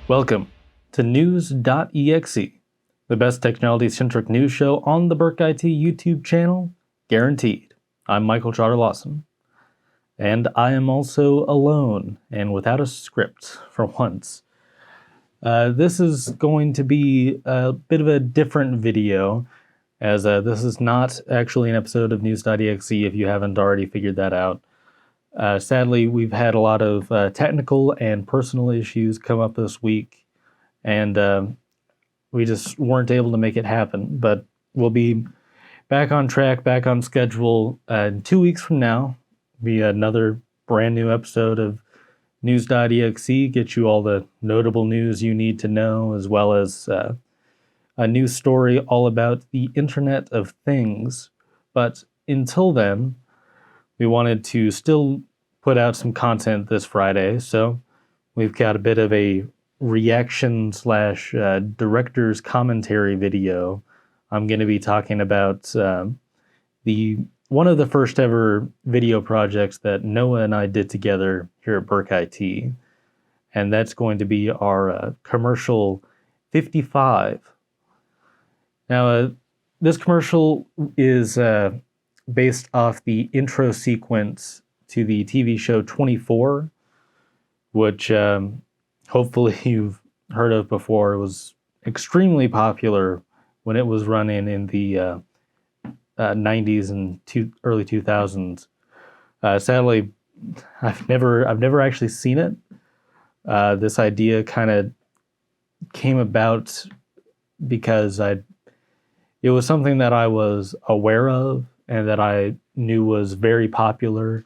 Welcome to News.exe, the best technology-centric news show on the Burk I.T YouTube channel, guaranteed. I'm Michael Trotter Lawson, and I am also alone and without a script for once. This is going to be a bit of a different video, as this is not actually an episode of News.exe if you haven't already figured that out. Sadly, we've had a lot of technical and personal issues come up this week, and we just weren't able to make it happen. But we'll be back on track, back on schedule 2 weeks from now. Be another brand new episode of News.exe, get you all the notable news you need to know, as well as a new story all about the Internet of Things. But until then, we wanted to still put out some content this Friday, so we've got a bit of a reaction slash director's commentary video. I'm going to be talking about one of the first ever video projects that Noah and I did together here at Burk I.T, and that's going to be our commercial 55. Now, this commercial is based off the intro sequence to the TV show 24, which hopefully you've heard of before. It was extremely popular when it was running in the 90s and early 2000s. Sadly, I've never actually seen it. This idea kind of came about because it was something that I was aware of and that I knew was very popular,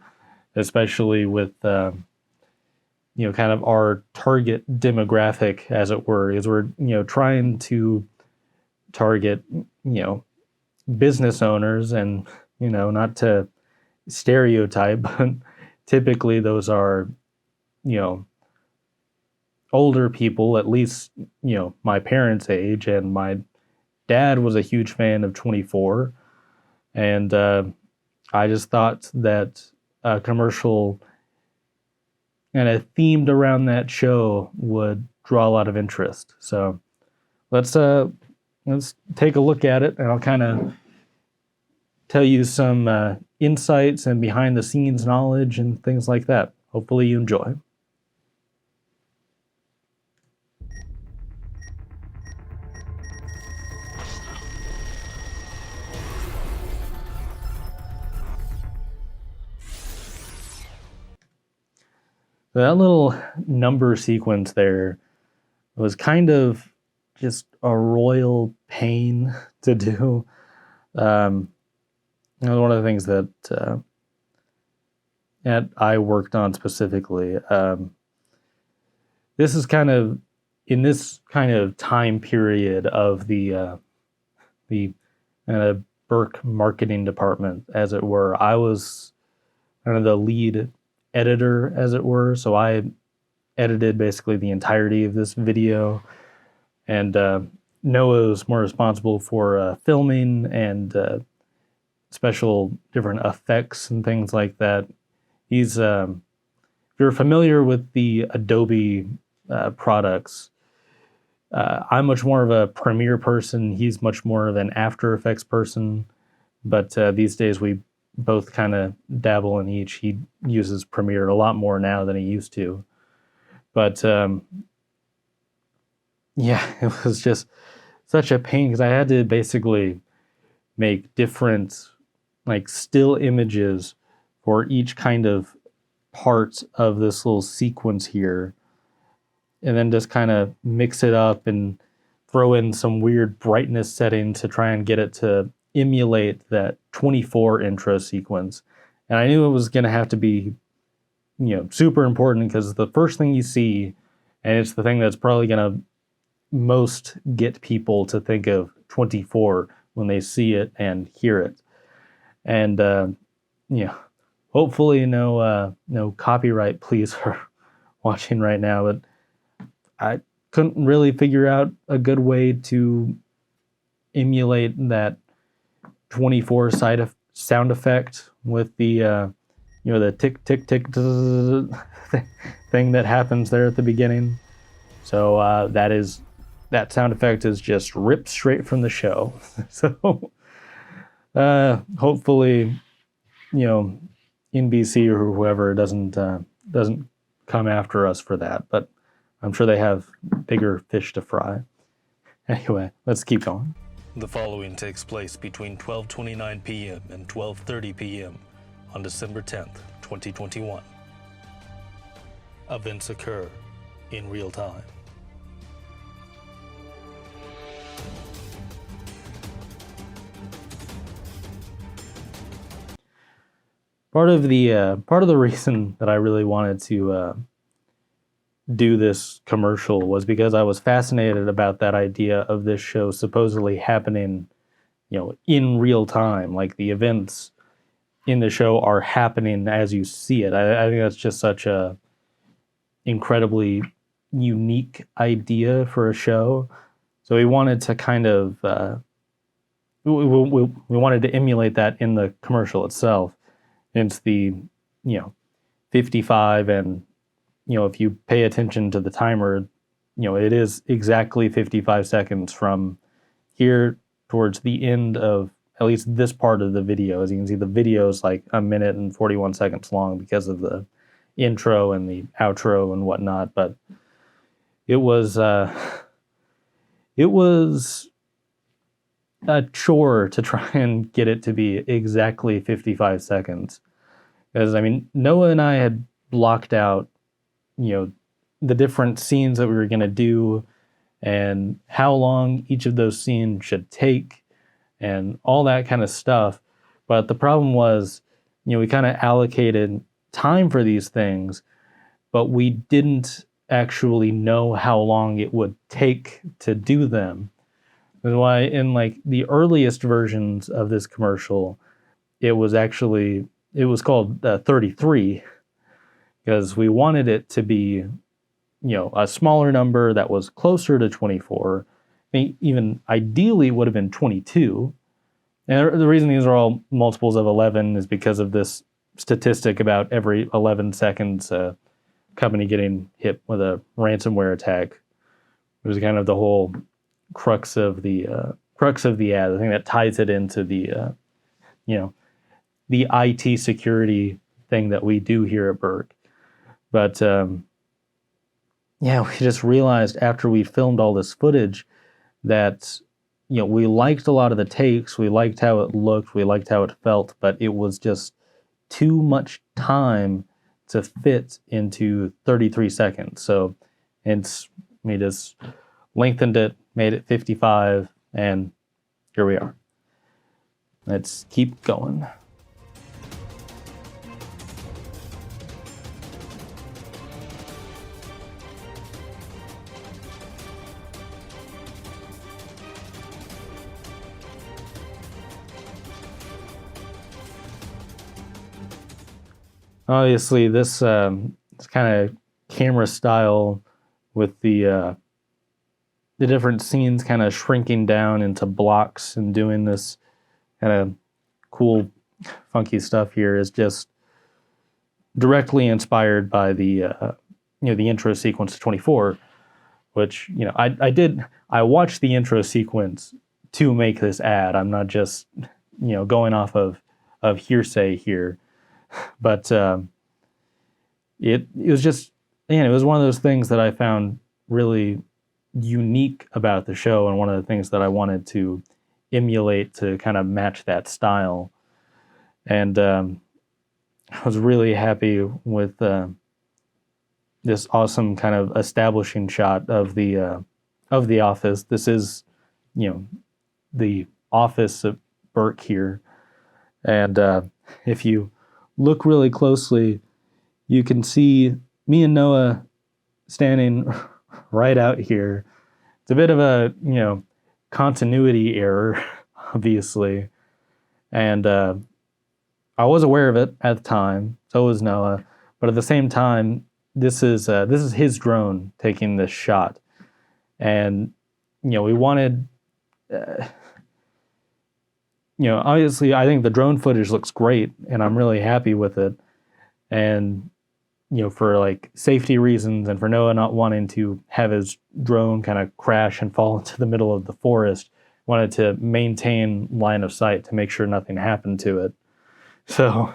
especially with kind of our target demographic, as it were, is we're trying to target business owners, and not to stereotype, but typically those are older people, at least my parents' age, and my dad was a huge fan of 24. And I just thought that a commercial and a themed around that show would draw a lot of interest. So let's take a look at it, and I'll kind of tell you some insights and behind the scenes knowledge and things like that. Hopefully you enjoy. That little number sequence there was kind of just a royal pain to do. One of the things that I worked on specifically. This is kind of in this kind of time period of the Burk marketing department, as it were. I was kind of the lead editor, as it were, so I edited basically the entirety of this video, and Noah was more responsible for filming and special different effects and things like that. He's if you're familiar with the Adobe products, I'm much more of a Premiere person. He's much more of an After Effects person, but these days we both kind of dabble in each. He uses Premiere a lot more now than he used to. But yeah, it was just such a pain because I had to basically make different still images for each kind of part of this little sequence here, and then just kind of mix it up and throw in some weird brightness setting to try and get it to emulate that 24 intro sequence. And I knew it was going to have to be super important, because the first thing you see, and it's the thing that's probably going to most get people to think of 24 when they see it and hear it. And hopefully no copyright pleas are watching right now, but I couldn't really figure out a good way to emulate that 24 sound effect with the the tick tick tick thing that happens there at the beginning. So that sound effect is just ripped straight from the show. So hopefully, NBC or whoever doesn't come after us for that. But I'm sure they have bigger fish to fry. Anyway, let's keep going. The following takes place between 12:29 p.m. and 12:30 p.m. on December 10th, 2021. Events occur in real time. Part of the reason that I really wanted to do this commercial was because I was fascinated about that idea of this show supposedly happening, in real time. Like the events in the show are happening as you see it. I think that's just such a incredibly unique idea for a show. So we wanted to kind of we wanted to emulate that in the commercial itself. It's the 55, and if you pay attention to the timer, it is exactly 55 seconds from here towards the end of at least this part of the video. As you can see, the video is like 1 minute and 41 seconds long because of the intro and the outro and whatnot. But it was a chore to try and get it to be exactly 55 seconds. Because, Noah and I had blocked out, the different scenes that we were going to do and how long each of those scenes should take and all that kind of stuff. But the problem was, we kind of allocated time for these things, but we didn't actually know how long it would take to do them. That's why in like the earliest versions of this commercial, it was called 33, because we wanted it to be, a smaller number that was closer to 24. Even ideally would have been 22. And the reason these are all multiples of 11 is because of this statistic about every 11 seconds a company getting hit with a ransomware attack. It was kind of the whole crux of the ad, the thing that ties it into the the IT security thing that we do here at Burk. But we just realized after we filmed all this footage that we liked a lot of the takes, we liked how it looked, we liked how it felt, but it was just too much time to fit into 33 seconds. So we just lengthened it, made it 55, and here we are. Let's keep going. Obviously, this kind of camera style with the different scenes kind of shrinking down into blocks and doing this kind of cool, funky stuff here is just directly inspired by the the intro sequence to 24, which I watched the intro sequence to make this ad. I'm not just going off of hearsay here. But it was just, it was one of those things that I found really unique about the show, and one of the things that I wanted to emulate to kind of match that style. And I was really happy with this awesome kind of establishing shot of the office. This is, the office of Burk here, and if you look really closely, you can see me and Noah standing right out here. It's a bit of a, continuity error, obviously. And I was aware of it at the time, so was Noah. But at the same time, this is his drone taking this shot. And, we wanted... obviously, I think the drone footage looks great, and I'm really happy with it. And, for like safety reasons and for Noah not wanting to have his drone kind of crash and fall into the middle of the forest, wanted to maintain line of sight to make sure nothing happened to it. So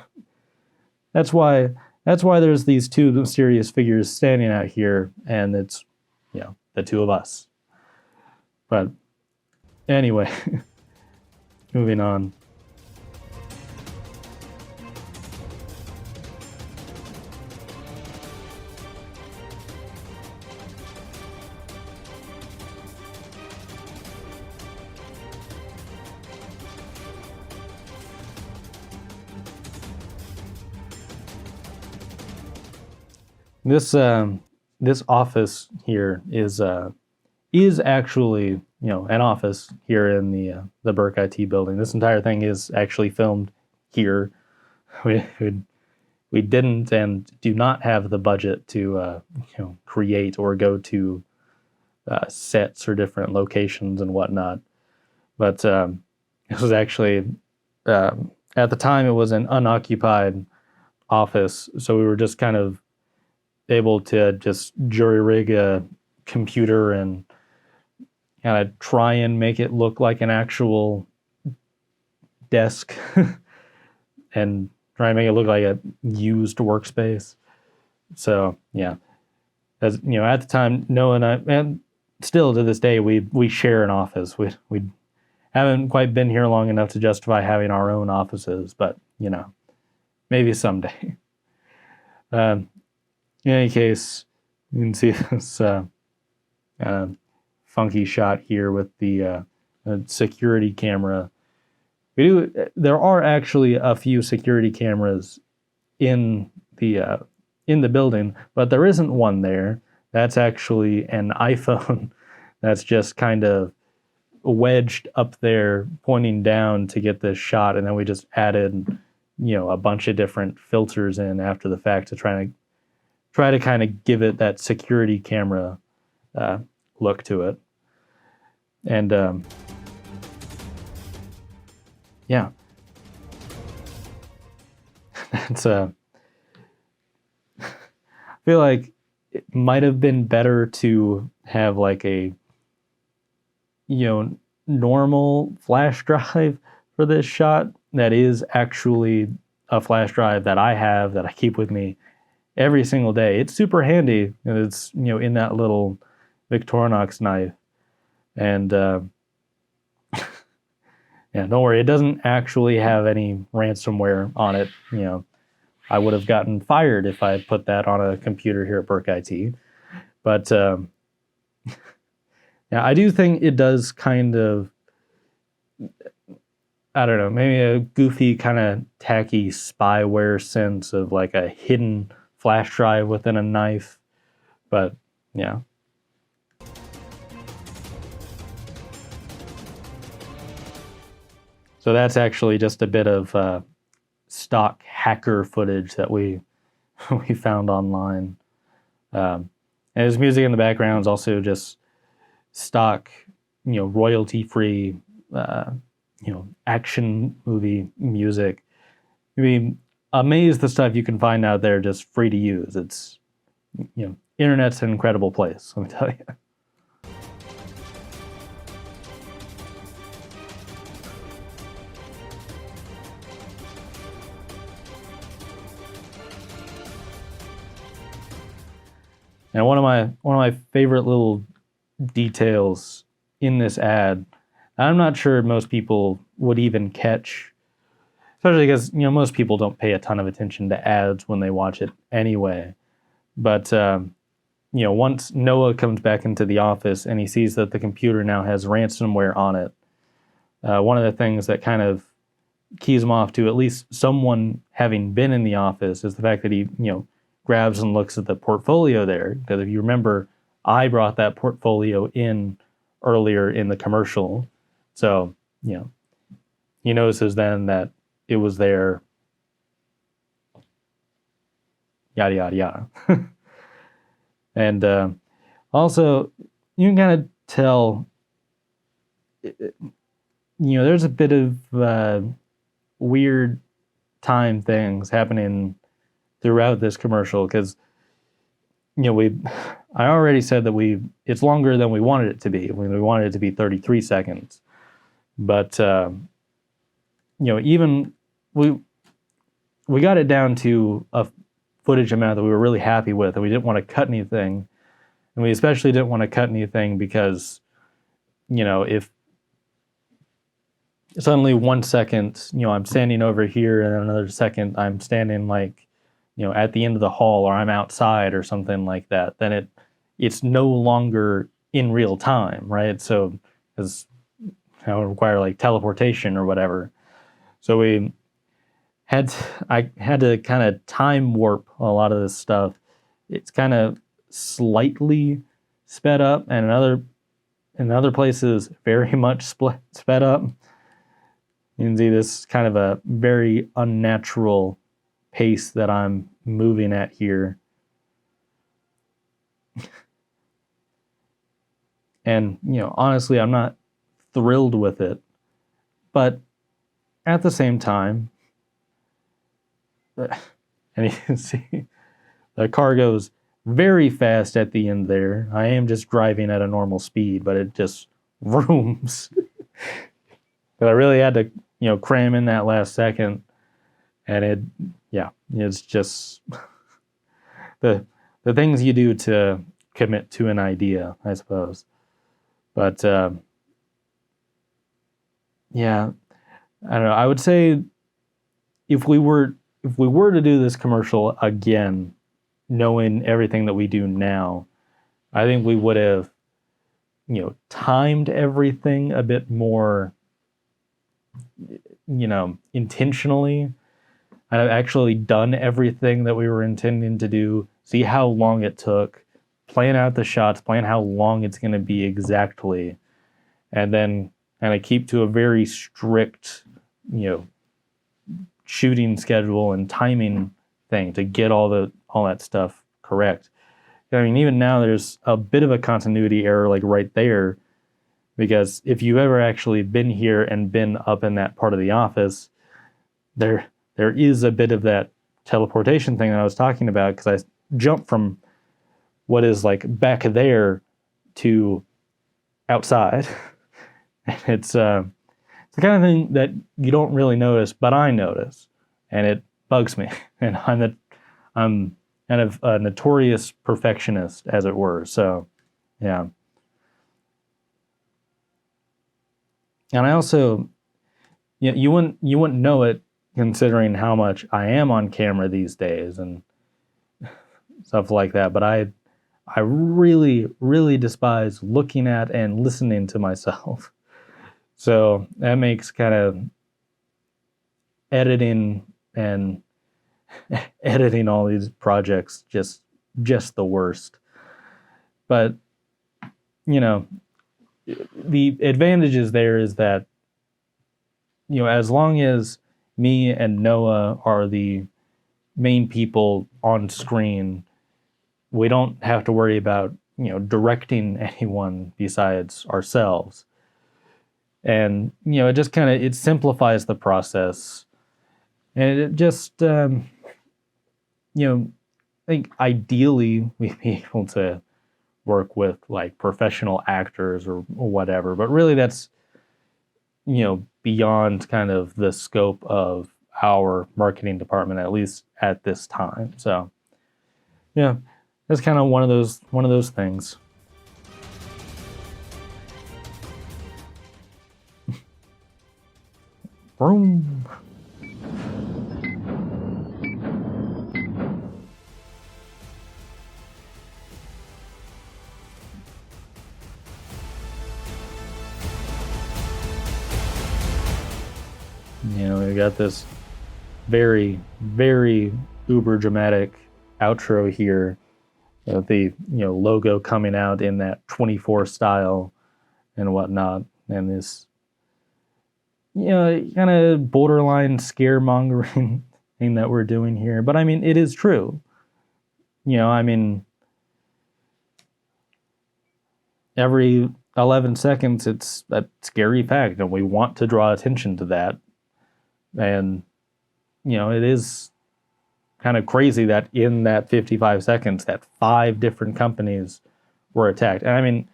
that's why there's these two mysterious figures standing out here, and it's the two of us. But anyway, moving on. This office here is actually an office here in the Burk I.T building. This entire thing is actually filmed here. We didn't and do not have the budget to create or go to sets or different locations and whatnot. But this was actually at the time it was an unoccupied office, so we were just kind of able to just jury rig a computer and kind of try and make it look like an actual desk and try and make it look like a used workspace. So as at the time, Noah and I, and still to this day, we share an office. We haven't quite been here long enough to justify having our own offices, but maybe someday. In any case, you can see this funky shot here with the security camera. There are actually a few security cameras in the building, but there isn't one there. That's actually an iPhone that's just kind of wedged up there, pointing down to get this shot, and then we just added a bunch of different filters in after the fact to try to kind of give it that security camera look to it. And that's I feel like it might have been better to have like a normal flash drive for this shot that is actually a flash drive that I have that I keep with me every single day. It's super handy, and it's in that little Victorinox knife. And don't worry, it doesn't actually have any ransomware on it. I would have gotten fired if I put that on a computer here at Burk I.T. But I do think it does kind of, I don't know, maybe a goofy kind of tacky spyware sense of like a hidden flash drive within a knife. But so that's actually just a bit of stock hacker footage that we found online. And his music in the background is also just stock, royalty-free, action movie music. I mean, amazed the stuff you can find out there just free to use. It's, internet's an incredible place, let me tell you. And one of my favorite little details in this ad, I'm not sure most people would even catch, especially because most people don't pay a ton of attention to ads when they watch it anyway. But once Noah comes back into the office and he sees that the computer now has ransomware on it, one of the things that kind of keys him off to at least someone having been in the office is the fact that he grabs and looks at the portfolio there. Because if you remember, I brought that portfolio in earlier in the commercial. So, he notices then that it was there, yada, yada, yada. And also, you can kind of tell, there's a bit of weird time things happening throughout this commercial, because I already said that it's longer than we wanted it to be. We wanted it to be 33 seconds. But, even we got it down to a footage amount that we were really happy with, and we didn't want to cut anything. And we especially didn't want to cut anything because, if suddenly 1 second, I'm standing over here, and then another second I'm standing at the end of the hall, or I'm outside or something like that, then it's no longer in real time, right? So, because it would require teleportation or whatever. So I had to kind of time warp a lot of this stuff. It's kind of slightly sped up, and in other places very much sped up. You can see this kind of a very unnatural pace that I'm moving at here. And, honestly, I'm not thrilled with it. But at the same time, and you can see the car goes very fast at the end there. I am just driving at a normal speed, but it just rooms. But I really had to, cram in that last second. And it's just the things you do to commit to an idea, I suppose. But I don't know. I would say if we were to do this commercial again, knowing everything that we do now, I think we would have, timed everything a bit more, intentionally. I've actually done everything that we were intending to do, see how long it took, plan out the shots, plan how long it's going to be exactly, and then kind of keep to a very strict, shooting schedule and timing thing to get all that stuff correct. I mean, even now there's a bit of a continuity error right there, because if you've ever actually been here and been up in that part of the office, there is a bit of that teleportation thing that I was talking about, because I jumped from what is back there to outside. And it's the kind of thing that you don't really notice, but I notice, and it bugs me. And I'm kind of a notorious perfectionist, as it were. So, yeah. And I also, you wouldn't know it, considering how much I am on camera these days and stuff like that. But I really, really despise looking at and listening to myself. So that makes kind of editing and editing all these projects just the worst. But, the advantages there is that, as long as me and Noah are the main people on screen, we don't have to worry about, directing anyone besides ourselves. And, it just it simplifies the process. And it just, I think ideally we'd be able to work with professional actors or whatever, but really that's, beyond kind of the scope of our marketing department, at least at this time. So, yeah, that's kind of one of those things. Boom. We got this very, very uber dramatic outro here, with the logo coming out in that 24 style and whatnot, and this kind of borderline scaremongering thing that we're doing here. But I mean, it is true. Every 11 seconds it's a scary fact, and we want to draw attention to that. And it is kind of crazy that in that 55 seconds that 5 different companies were attacked. And I mean,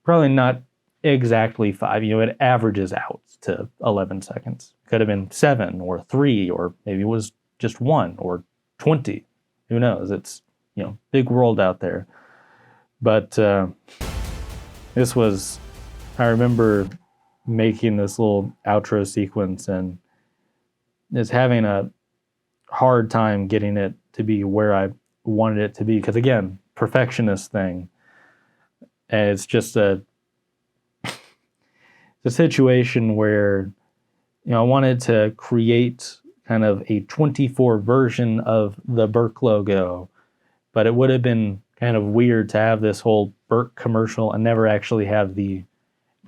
probably not exactly 5. It averages out to 11 seconds. Could have been 7 or 3, or maybe it was just 1 or 20. Who knows? It's, big world out there. But this was, I remember making this little outro sequence and just having a hard time getting it to be where I wanted it to be. Because again, perfectionist thing. And it's just a situation where, I wanted to create kind of a 24 version of the Burk logo, but it would have been kind of weird to have this whole Burk commercial and never actually have the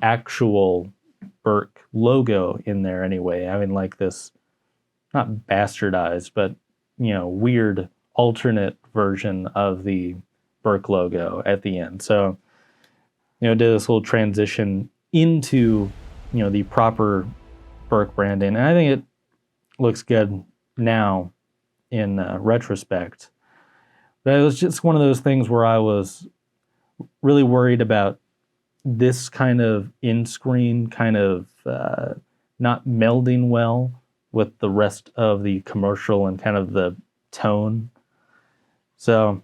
actual Burk logo in there anyway. Having like this, not bastardized, but, weird alternate version of the Burk logo at the end. So, did this whole transition into, the proper Burk branding. And I think it looks good now in retrospect. But it was just one of those things where I was really worried about this kind of in-screen kind of not melding well with the rest of the commercial and kind of the tone. So,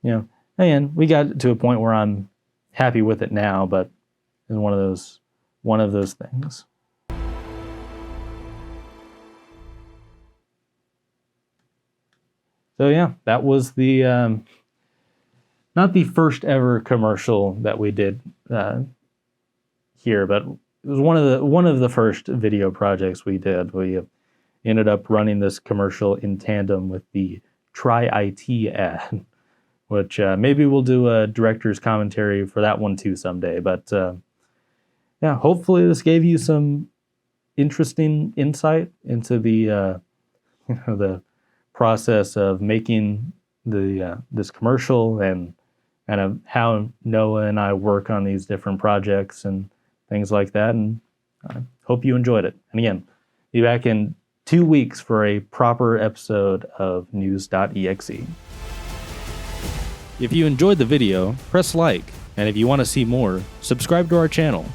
again, we got to a point where I'm happy with it now, but it's one of those things. So yeah, that was the not the first ever commercial that we did here, but it was one of the first video projects we did. We ended up running this commercial in tandem with the Try IT ad, which maybe we'll do a director's commentary for that one too someday. But yeah, hopefully this gave you some interesting insight into the the process of making this commercial and kind of how Noah and I work on these different projects and things like that. And I hope you enjoyed it. And again, be back in 2 weeks for a proper episode of News.exe. If you enjoyed the video, press like, and if you want to see more, subscribe to our channel.